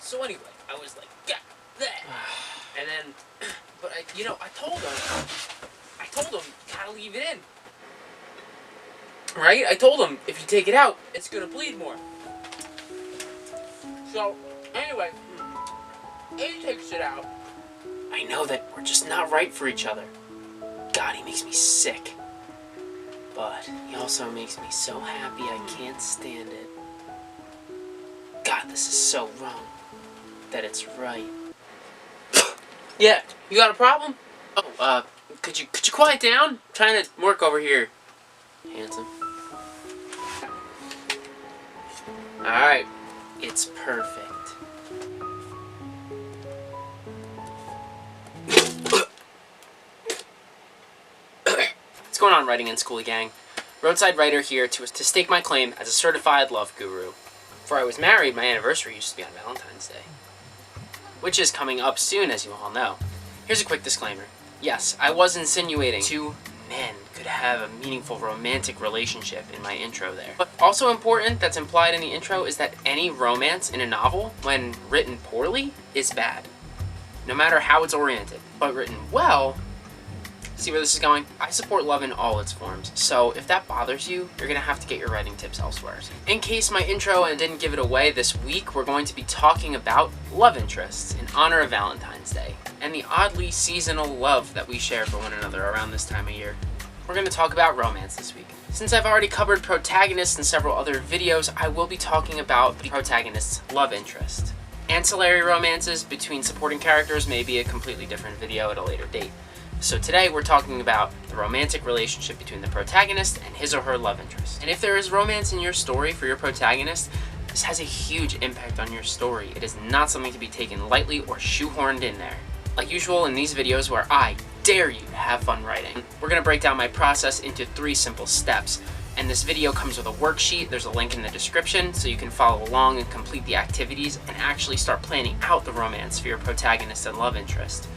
So anyway, I was like, yeah, that. And then, but I told him, gotta leave it in. Right? I told him, if you take it out, it's gonna bleed more. So, anyway, he takes it out. I know that we're just not right for each other. God, he makes me sick. But he also makes me so happy I can't stand it. God, this is so wrong that it's right. Yeah, you got a problem? Oh, could you quiet down? I'm trying to work over here, handsome. Alright, it's perfect. What's going on, Writing in School gang? Roadside writer here to stake my claim as a certified love guru. Before I was married, my anniversary used to be on Valentine's Day, which is coming up soon, as you all know. Here's a quick disclaimer. Yes, I was insinuating two men could have a meaningful romantic relationship in my intro there. But also important that's implied in the intro is that any romance in a novel, when written poorly, is bad. No matter how it's oriented. But written well, see where this is going? I support love in all its forms, so if that bothers you, you're gonna have to get your writing tips elsewhere. In case my intro didn't give it away, this week we're going to be talking about love interests in honor of Valentine's Day, and the oddly seasonal love that we share for one another around this time of year. We're gonna talk about romance this week. Since I've already covered protagonists in several other videos, I will be talking about the protagonist's love interest. Ancillary romances between supporting characters may be a completely different video at a later date. So today we're talking about the romantic relationship between the protagonist and his or her love interest. And if there is romance in your story for your protagonist, this has a huge impact on your story. It is not something to be taken lightly or shoehorned in there. Like usual in these videos where I dare you to have fun writing, we're going to break down my process into 3 simple steps. And this video comes with a worksheet. There's a link in the description so you can follow along and complete the activities and actually start planning out the romance for your protagonist and love interest.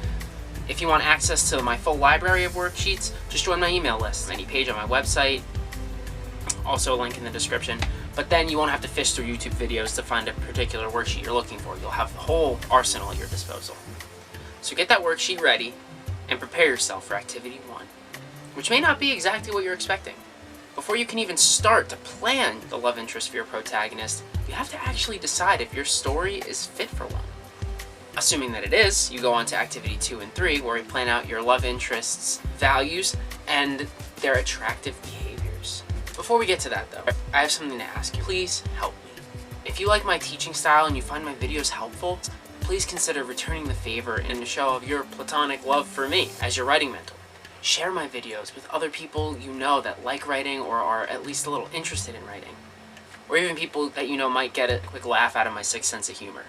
If you want access to my full library of worksheets, just join my email list, any page on my website, also a link in the description. But then you won't have to fish through YouTube videos to find a particular worksheet you're looking for. You'll have the whole arsenal at your disposal. So get that worksheet ready and prepare yourself for activity 1, which may not be exactly what you're expecting. Before you can even start to plan the love interest for your protagonist, you have to actually decide if your story is fit for one. Assuming that it is, you go on to activity 2 and 3, where you plan out your love interests, values, and their attractive behaviors. Before we get to that though, I have something to ask you. Please help me. If you like my teaching style and you find my videos helpful, please consider returning the favor in a show of your platonic love for me as your writing mentor. Share my videos with other people you know that like writing or are at least a little interested in writing. Or even people that you know might get a quick laugh out of my sick sense of humor.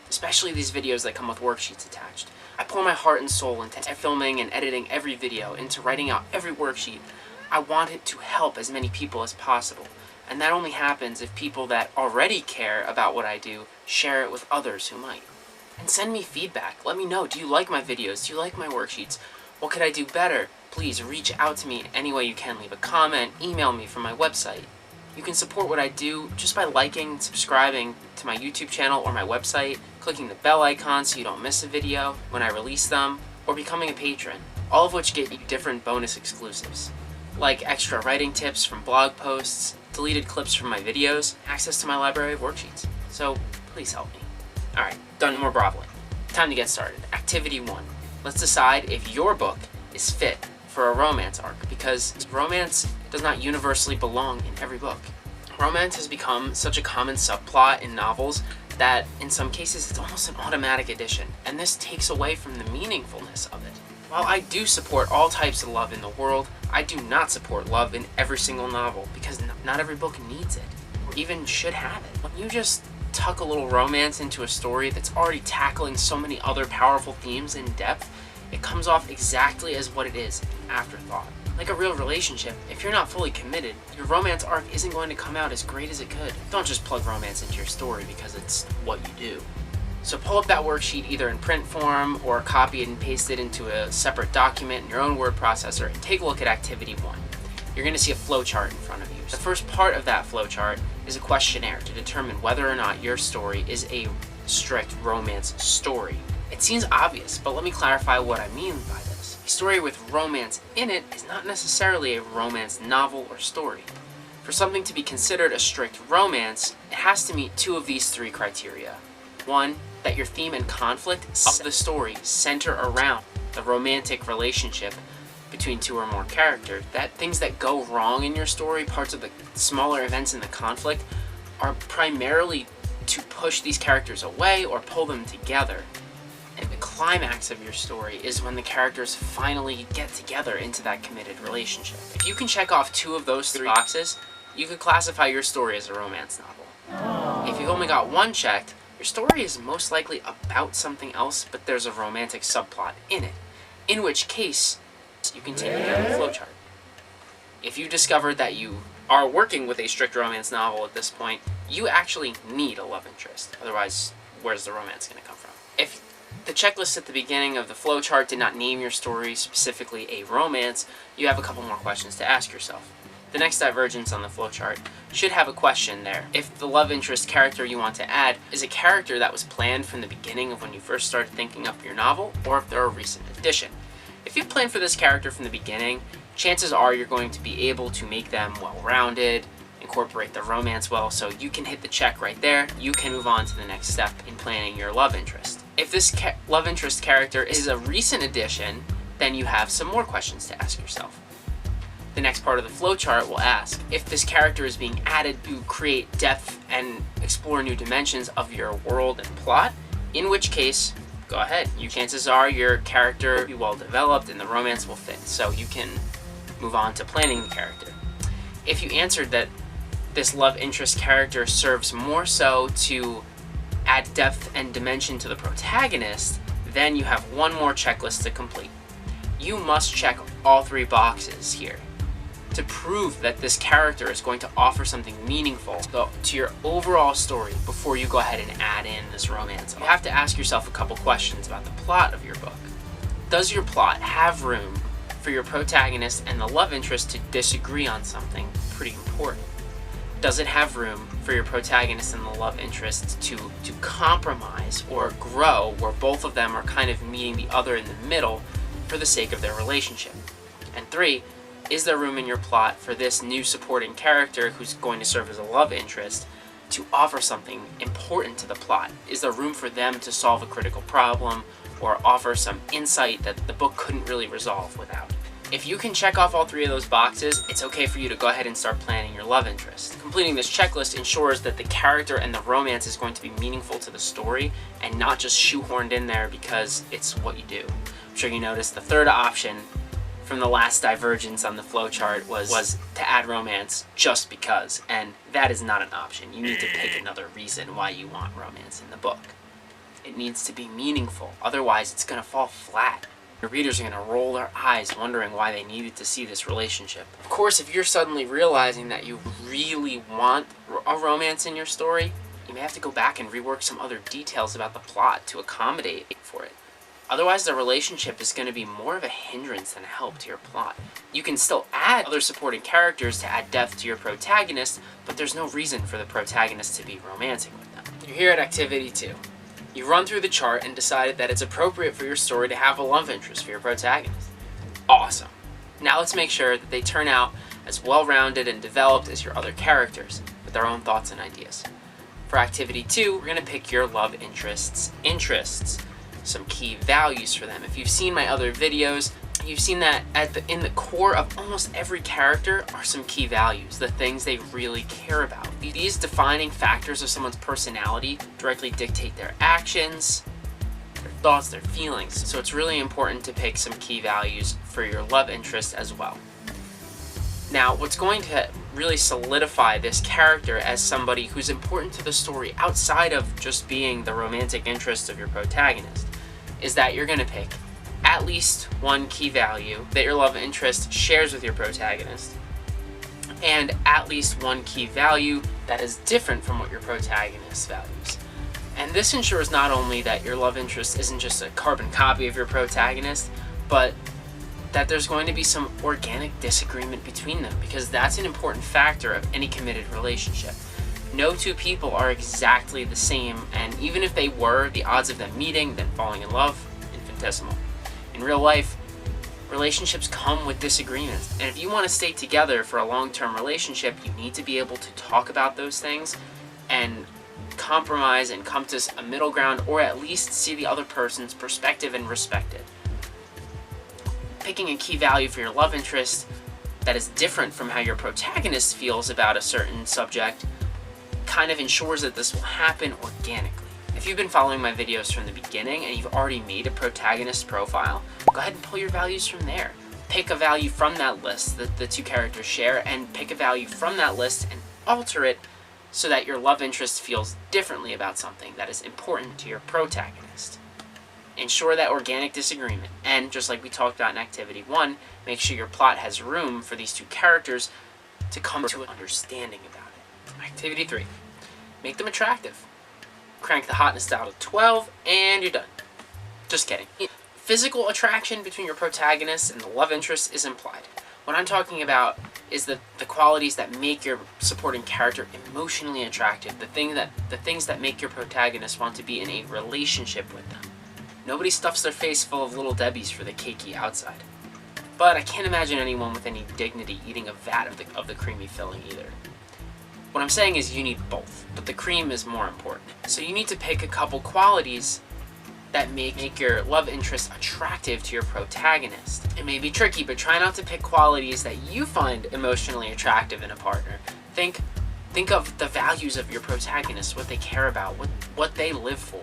Especially these videos that come with worksheets attached. I pour my heart and soul into filming and editing every video, into writing out every worksheet. I want it to help as many people as possible. And that only happens if people that already care about what I do share it with others who might. And send me feedback. Let me know, do you like my videos? Do you like my worksheets? What could I do better? Please reach out to me any way you can. Leave a comment, email me from my website. You can support what I do just by liking and subscribing to my YouTube channel or my website, clicking the bell icon so you don't miss a video when I release them, or becoming a patron, all of which get you different bonus exclusives, like extra writing tips from blog posts, deleted clips from my videos, access to my library of worksheets. So please help me. Alright, done more groveling. Time to get started. Activity 1. Let's decide if your book is fit for a romance arc, because romance does not universally belong in every book. Romance has become such a common subplot in novels that in some cases it's almost an automatic addition, and this takes away from the meaningfulness of it. While I do support all types of love in the world, I do not support love in every single novel, because not every book needs it, or even should have it. When you just tuck a little romance into a story that's already tackling so many other powerful themes in depth, it comes off exactly as what it is, an afterthought. Like a real relationship, if you're not fully committed, your romance arc isn't going to come out as great as it could. Don't just plug romance into your story because it's what you do. So pull up that worksheet either in print form or copy it and paste it into a separate document in your own word processor and take a look at activity 1. You're going to see a flowchart in front of you. The first part of that flowchart is a questionnaire to determine whether or not your story is a strict romance story. It seems obvious, but let me clarify what I mean by this. A story with romance in it is not necessarily a romance novel or story. For something to be considered a strict romance, it has to meet two of these three criteria. One, that your theme and conflict of the story center around the romantic relationship between two or more characters. That things that go wrong in your story, parts of the smaller events in the conflict, are primarily to push these characters away or pull them together. And the climax of your story is when the characters finally get together into that committed relationship. If you can check off two of those three boxes, you could classify your story as a romance novel. If you've only got one checked, your story is most likely about something else, but there's a romantic subplot in it, in which case you continue down the flowchart. If you discovered that you are working with a strict romance novel at this point, you actually need a love interest. Otherwise, where's the romance going to come from? If the checklist at the beginning of the flowchart did not name your story specifically a romance, you have a couple more questions to ask yourself. The next divergence on the flowchart should have a question there. If the love interest character you want to add is a character that was planned from the beginning of when you first started thinking up your novel, or if they're a recent addition. If you planned for this character from the beginning, chances are you're going to be able to make them well-rounded, incorporate the romance well, so you can hit the check right there. You can move on to the next step in planning your love interest. If this love interest character is a recent addition, then you have some more questions to ask yourself. The next part of the flowchart will ask if this character is being added to create depth and explore new dimensions of your world and plot, in which case, go ahead. Chances are your character will be well developed and the romance will fit, so you can move on to planning the character. If you answered that this love interest character serves more so to add depth and dimension to the protagonist, then you have one more checklist to complete. You must check all three boxes here to prove that this character is going to offer something meaningful to your overall story before you go ahead and add in this romance. You have to ask yourself a couple questions about the plot of your book. Does your plot have room for your protagonist and the love interest to disagree on something pretty important? Does it have room for your protagonist and the love interest to compromise or grow where both of them are kind of meeting the other in the middle for the sake of their relationship? And 3, is there room in your plot for this new supporting character who's going to serve as a love interest to offer something important to the plot? Is there room for them to solve a critical problem or offer some insight that the book couldn't really resolve without? If you can check off all 3 of those boxes, it's okay for you to go ahead and start planning your love interest. Completing this checklist ensures that the character and the romance is going to be meaningful to the story and not just shoehorned in there because it's what you do. I'm sure you noticed the third option from the last divergence on the flowchart was to add romance just because, and that is not an option. You need to pick another reason why you want romance in the book. It needs to be meaningful, otherwise it's going to fall flat. Your readers are going to roll their eyes wondering why they needed to see this relationship. Of course, if you're suddenly realizing that you really want a romance in your story, you may have to go back and rework some other details about the plot to accommodate for it. Otherwise, the relationship is going to be more of a hindrance than a help to your plot. You can still add other supporting characters to add depth to your protagonist, but there's no reason for the protagonist to be romancing with them. You're here at Activity 2. You've run through the chart and decided that it's appropriate for your story to have a love interest for your protagonist. Awesome. Now let's make sure that they turn out as well-rounded and developed as your other characters, with their own thoughts and ideas. For Activity 2, we're going to pick your love interests, some key values for them. If you've seen my other videos, you've seen that in the core of almost every character are some key values, the things they really care about. These defining factors of someone's personality directly dictate their actions, their thoughts, their feelings. So it's really important to pick some key values for your love interest as well. Now, what's going to really solidify this character as somebody who's important to the story outside of just being the romantic interest of your protagonist is that you're going to pick at least one key value that your love interest shares with your protagonist, and at least one key value that is different from what your protagonist values. And this ensures not only that your love interest isn't just a carbon copy of your protagonist, but that there's going to be some organic disagreement between them, because that's an important factor of any committed relationship. No two people are exactly the same, and even if they were, the odds of them meeting, then falling in love, infinitesimal. In real life, relationships come with disagreements, and if you want to stay together for a long-term relationship, you need to be able to talk about those things and compromise and come to a middle ground, or at least see the other person's perspective and respect it. Picking a key value for your love interest that is different from how your protagonist feels about a certain subject kind of ensures that this will happen organically. If you've been following my videos from the beginning and you've already made a protagonist profile, go ahead and pull your values from there. Pick a value from that list that the two characters share, and pick a value from that list and alter it so that your love interest feels differently about something that is important to your protagonist. Ensure that organic disagreement, and just like we talked about in Activity 1, make sure your plot has room for these two characters to come to an understanding about it. Activity 3, make them attractive. Crank the hotness dial to 12, and you're done. Just kidding. Physical attraction between your protagonist and the love interest is implied. What I'm talking about is the qualities that make your supporting character emotionally attractive, the things that make your protagonist want to be in a relationship with them. Nobody stuffs their face full of Little Debbies for the cakey outside. But I can't imagine anyone with any dignity eating a vat of the creamy filling either. What I'm saying is you need both, but the cream is more important. So you need to pick a couple qualities that make your love interest attractive to your protagonist. It may be tricky, but try not to pick qualities that you find emotionally attractive in a partner. Think of the values of your protagonist, what they care about, what they live for.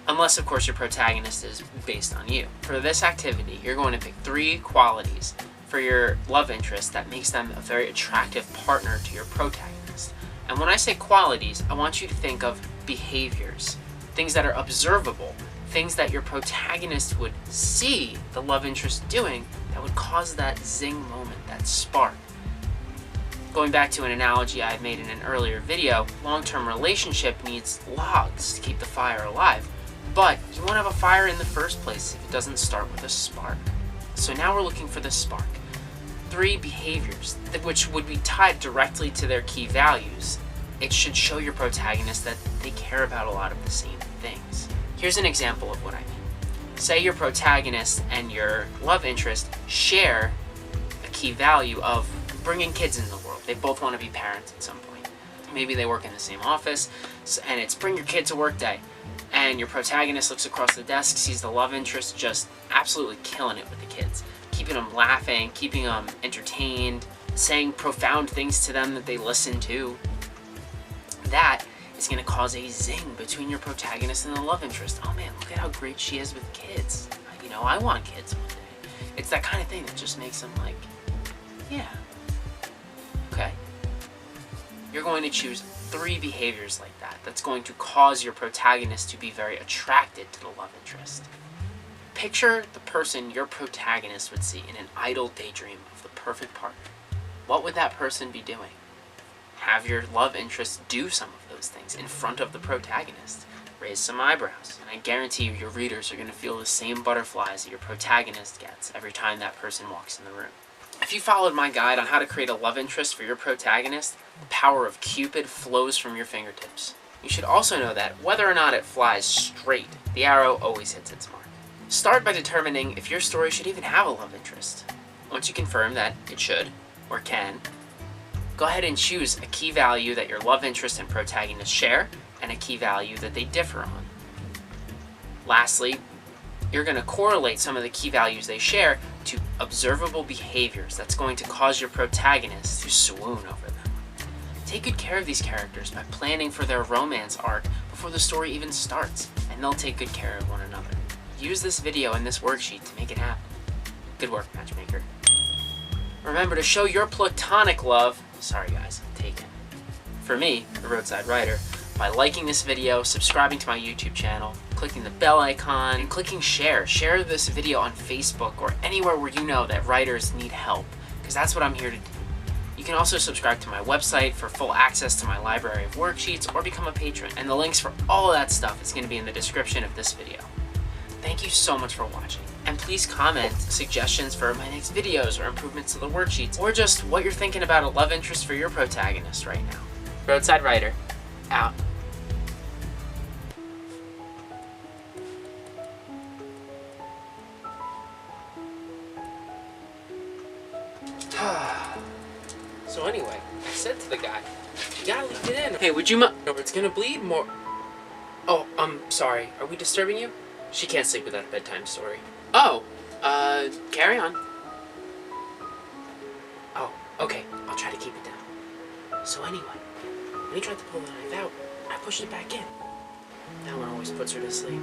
Unless, of course, your protagonist is based on you. For this activity, you're going to pick 3 qualities for your love interest that makes them a very attractive partner to your protagonist. And when I say qualities, I want you to think of behaviors, things that are observable, things that your protagonist would see the love interest doing that would cause that zing moment, that spark. Going back to an analogy I had made in an earlier video, long-term relationship needs logs to keep the fire alive. But you won't have a fire in the first place if it doesn't start with a spark. So now we're looking for the spark. 3 behaviors which would be tied directly to their key values. It should show your protagonist that they care about a lot of the same things. Here's an example of what I mean. Say your protagonist and your love interest share a key value of bringing kids into the world. They both want to be parents at some point. Maybe they work in the same office, and it's bring your kid to work day. And your protagonist looks across the desk, sees the love interest just absolutely killing it with the kids. Keeping them laughing, keeping them entertained, saying profound things to them that they listen to. That is going to cause a zing between your protagonist and the love interest. Oh man, look at how great she is with kids. You know, I want kids one day. It's that kind of thing that just makes them like, yeah, okay. You're going to choose 3 behaviors like that. That's going to cause your protagonist to be very attracted to the love interest. Picture the person your protagonist would see in an idle daydream of the perfect partner. What would that person be doing? Have your love interest do some of those things in front of the protagonist. Raise some eyebrows. And I guarantee you your readers are going to feel the same butterflies that your protagonist gets every time that person walks in the room. If you followed my guide on how to create a love interest for your protagonist, the power of Cupid flows from your fingertips. You should also know that whether or not it flies straight, the arrow always hits its mark. Start by determining if your story should even have a love interest. Once you confirm that it should, or can, go ahead and choose a key value that your love interest and protagonist share, and a key value that they differ on. Lastly, you're going to correlate some of the key values they share to observable behaviors that's going to cause your protagonist to swoon over them. Take good care of these characters by planning for their romance arc before the story even starts, and they'll take good care of one another. Use this video and this worksheet to make it happen. Good work, matchmaker. Remember to show your platonic love, sorry guys, I'm taken, for me, the Roadside Writer, by liking this video, subscribing to my YouTube channel, clicking the bell icon, and clicking share. Share this video on Facebook or anywhere where you know that writers need help, because that's what I'm here to do. You can also subscribe to my website for full access to my library of worksheets, or become a patron, and the links for all of that stuff is going to be in the description of this video. Thank you so much for watching, and please comment suggestions for my next videos or improvements to the worksheets, or just what you're thinking about a love interest for your protagonist right now. Roadside Writer, out. So anyway, I said to the guy, you gotta leave it in. Hey, would you or it's gonna bleed more. Oh, I'm sorry. Are we disturbing you? She can't sleep without a bedtime story. Oh, carry on. Oh, okay. I'll try to keep it down. So anyway, when he tried to pull the knife out, I pushed it back in. That one always puts her to sleep.